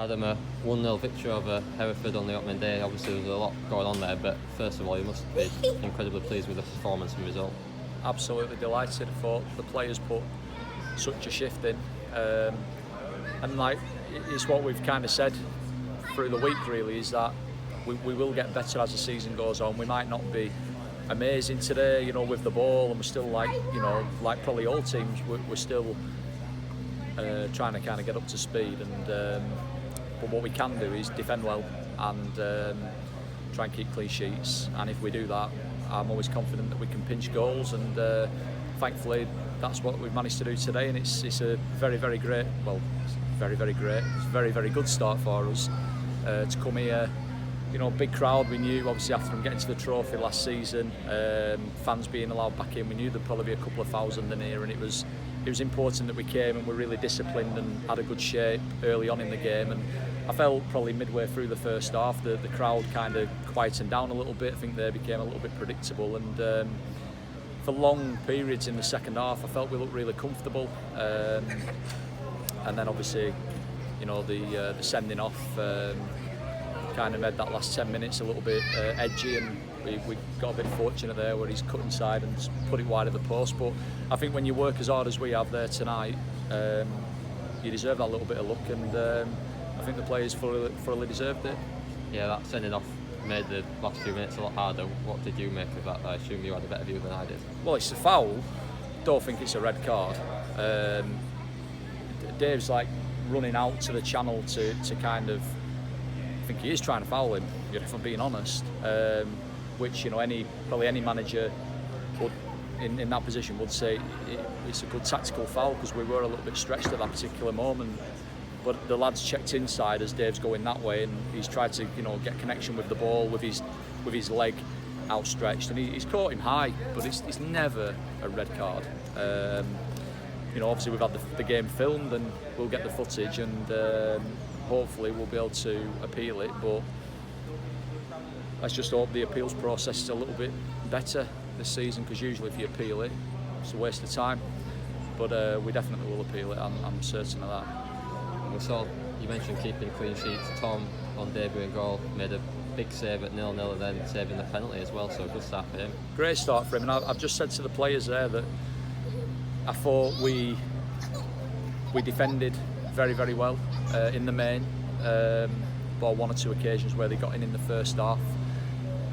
Had a 1-0 victory over Hereford on the opening day. Obviously there was a lot going on there, but first of all you must be incredibly pleased with the performance and result. Absolutely delighted. I thought the players put such a shift in, and like it's what we've kind of said through the week really, is that we will get better as the season goes on. We might not be amazing today, with the ball, and we're still like probably all teams, we're still trying to kind of get up to speed, and but what we can do is defend well and try and keep clean sheets, and if we do that, I'm always confident that we can pinch goals, and thankfully that's what we've managed to do today, and it's a very, very great, it's very, very good start for us to come here. Big crowd. We knew obviously after them getting to the trophy last season, fans being allowed back in, we knew there'd probably be a couple of thousand in here, and it was important that we came and were really disciplined and had a good shape early on in the game. And I felt probably midway through the first half the crowd kind of quietened down a little bit. I think they became a little bit predictable, and for long periods in the second half I felt we looked really comfortable, and then obviously the sending off kind of made that last 10 minutes a little bit edgy, and we got a bit fortunate there where he's cut inside and put it wide of the post. But I think when you work as hard as we have there tonight, you deserve that little bit of luck, and I think the players fully deserved it. Yeah, that sending off made the last few minutes a lot harder. What did you make of that? I assume you had a better view than I did. Well, it's a foul. Don't think it's a red card. Dave's like running out to the channel to kind of, I think he is trying to foul him, if I'm being honest, which probably any manager would in that position would say it's a good tactical foul, because we were a little bit stretched at that particular moment. But the lad's checked inside as Dave's going that way, and he's tried to get connection with the ball with his leg outstretched, and he's caught him high, but it's never a red card. Obviously we've had the game filmed, and we'll get the footage, and hopefully we'll be able to appeal it, but let's just hope the appeals process is a little bit better this season, because usually if you appeal it, it's a waste of time. But we definitely will appeal it, I'm certain of that. We saw, you mentioned keeping clean sheets. Tom, on debut in goal, made a big save at 0-0 and then saving the penalty as well, so a good start for him. Great start for him, and I've just said to the players there that I thought we defended very, very well in the main, but one or two occasions where they got in the first half,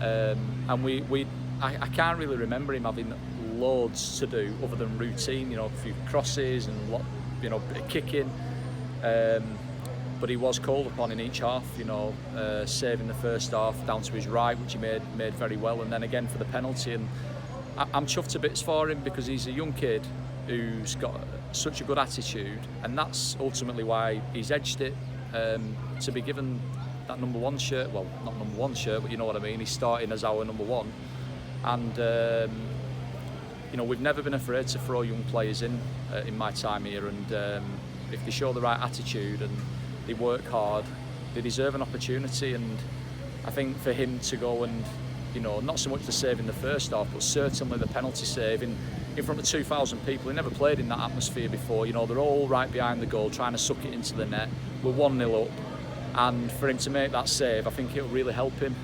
and I can't really remember him having loads to do other than routine, a few crosses and bit of kicking, but he was called upon in each half, saving the first half down to his right, which he made very well, and then again for the penalty. And I'm chuffed to bits for him, because he's a young kid who's got such a good attitude, and that's ultimately why he's edged it to be given that number one shirt. Well, not number one shirt, but you know what I mean. He's starting as our number one, and we've never been afraid to throw young players in my time here, and if they show the right attitude and they work hard, they deserve an opportunity. And I think for him to go and not so much the save in the first half, but certainly the penalty save in front of 2,000 people. He never played in that atmosphere before. They're all right behind the goal, trying to suck it into the net. We're 1-0 up, and for him to make that save, I think it'll really help him.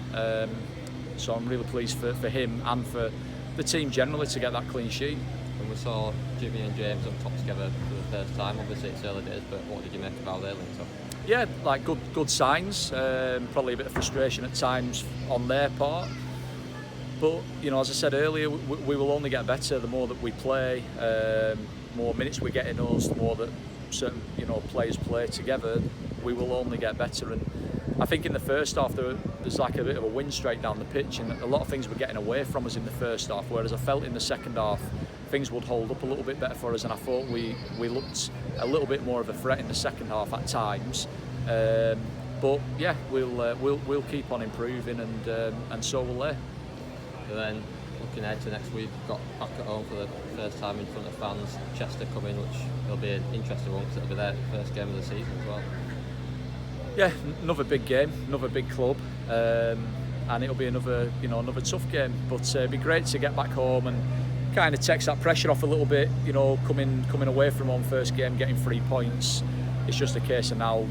So I'm really pleased for him and for the team generally to get that clean sheet. And we saw Jimmy and James up top together for the first time. Obviously it's early days, but what did you make of how they linked up? Yeah, like good signs. Probably a bit of frustration at times on their part. But as I said earlier, we will only get better the more that we play, more minutes we get in us, the more that certain players play together. We will only get better. And I think in the first half there's like a bit of a wind straight down the pitch, and a lot of things were getting away from us in the first half. Whereas I felt in the second half things would hold up a little bit better for us, and I thought we looked a little bit more of a threat in the second half at times. But yeah, we'll keep on improving, and so will they. And then looking ahead to next week, got back at home for the first time in front of fans. Chester coming, which will be an interesting one because it'll be their first game of the season as well. Yeah, another big game, another big club, and it'll be another tough game. But it'd be great to get back home and kind of takes that pressure off a little bit. Coming away from home first game, getting 3 points. It's just a case of now,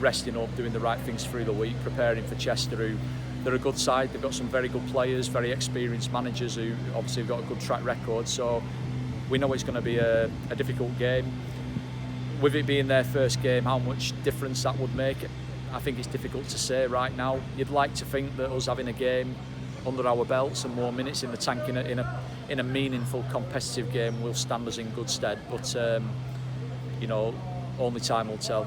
resting up, doing the right things through the week, preparing for Chester, who they're a good side. They've got some very good players, very experienced managers who obviously have got a good track record. So we know it's going to be a difficult game. With it being their first game, how much difference that would make, I think it's difficult to say right now. You'd like to think that us having a game under our belts and more minutes in the tank in a meaningful competitive game will stand us in good stead. But only time will tell.